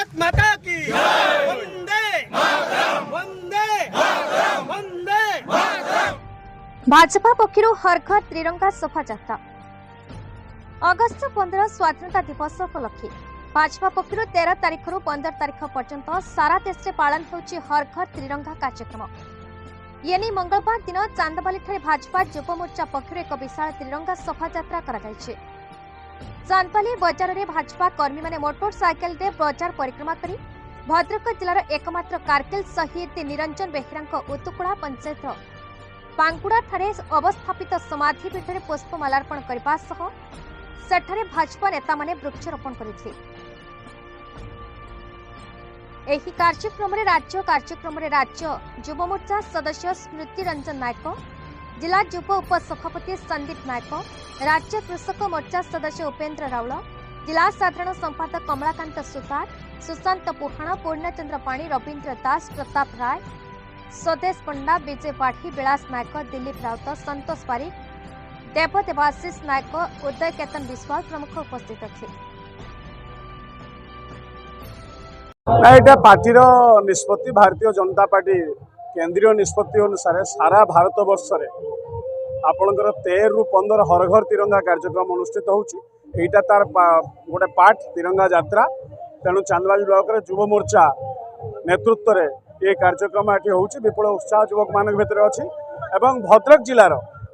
भारत माता की वंदे वंदे वंदे। भाजपा पक्षर हर घर त्रिरंगा शोभा यात्रा अगस्त 15 स्वाधीनता दिवस उपलक्षे भाजपा पक्षर 13 तारिख रु 15 तारिख पर्यंत सारा देश में पालन होउछि हर घर त्रिरंगा कार्यक्रम। येनी मंगलवार दिन चांदबाली भाजपा युव मोर्चा पक्षर एक विशाल त्रिरंगा शोभा यात्रा करा जायछि। चांदबाली बजार में भाजपा कर्मी माने मोटरसाइकेल रे बजार परिक्रमा करी भद्रक जिलार एकमात्र कारगिल शहीद निरंजन बेहेरा उतुकुड़ा पंचायत पांकुड़ा ठारे अवस्थापित समाधि पीठ में पुष्पमालार्पण करने सह सेठारे भाजपा नेता माने वृक्षरोपण करथिले। एही कार्यक्रम में राज्य युव मोर्चा सदस्य स्मृति रंजन नायक, जिला युव उपसभापति संदीप नायक, राज्य कृषक मोर्चा सदस्य उपेन्द्र राउल, जिला साधारण संपादक कमलाकांत सुतार, सुशांत पुहाण, पूर्णचंद्र पाणी, रवीन्द्र दास, प्रताप राय, स्वदेश पंडा, विजय पाठी, विलास नायक, दिलीप राउत, संतोष पारिक, देव देवाशीष नायक, उदय केतन विश्वास प्रमुख उपस्थित थे। एटा पार्टी निष्पत्ति भारतीय जनता पार्टी केंद्रीय निष्पत्ति अनुसार सारा भारत वर्ष आपणकर 13 रु 15 हर घर तिरंगा कार्यक्रम अनुष्ठित होटा तार गोटे पार्ट तिरंगा यात्रा। तेणु चांदबाली ब्लॉक रे युव मोर्चा नेतृत्व में ये कार्यक्रम ये हूँ विपुल उत्साह युवक मान भर अच्छी। भद्रक जिलार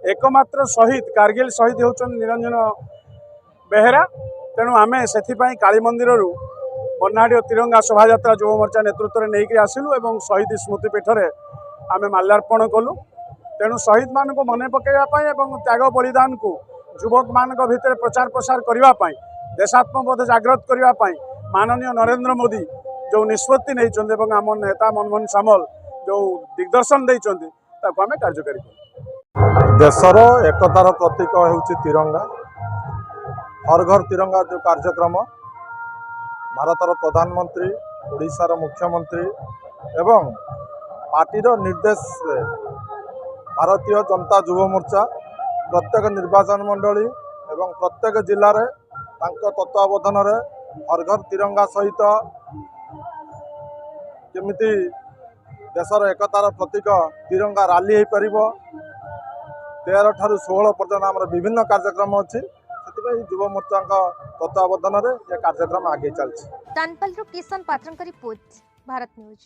एकमात्र शहीद कारगिल शहीद होउछन निरंजन बेहेरा। तेणु आम से काली मंदिर बन्नाड़ी तिरंगा शोभा यात्रा युव मोर्चा नेतृत्व में नहीं आसिलु और शहीद स्मृति पीठ में आम माल्यार्पण कलु। तेणु शहीद मान को मन पकड़ापी और त्याग बलिदान को युवक मान भर प्रचार प्रसार करने देशात्मबोध जागृत करने माननीय नरेंद्र मोदी जो निष्पत्ति नहीं आम नेता मनमोहन सामल जो दिग्दर्शन देते आम कार्यकारी देशर एकतार प्रतीक होउछि तिरंगा। हर घर तिरंगा जो कार्यक्रम भारतर प्रधानमंत्री, ओडिशार मुख्यमंत्री एवं पार्टीर निर्देश भारतीय जनता युव मोर्चा प्रत्येक निर्वाचन मंडली एवं प्रत्येक जिले में तत्वावधान हर घर तिरंगा सहित केमिति देशर एकतार प्रतीक तिरंगा रैली हो पार 13 ठारू 16 पर्यटन आम विभिन्न कार्यक्रम अच्छी युव मोर्चा तत्वावधान ये कार्यक्रम आगे चलती। चांदबाली किशन पात्रंक रिपोर्ट, भारत न्यूज।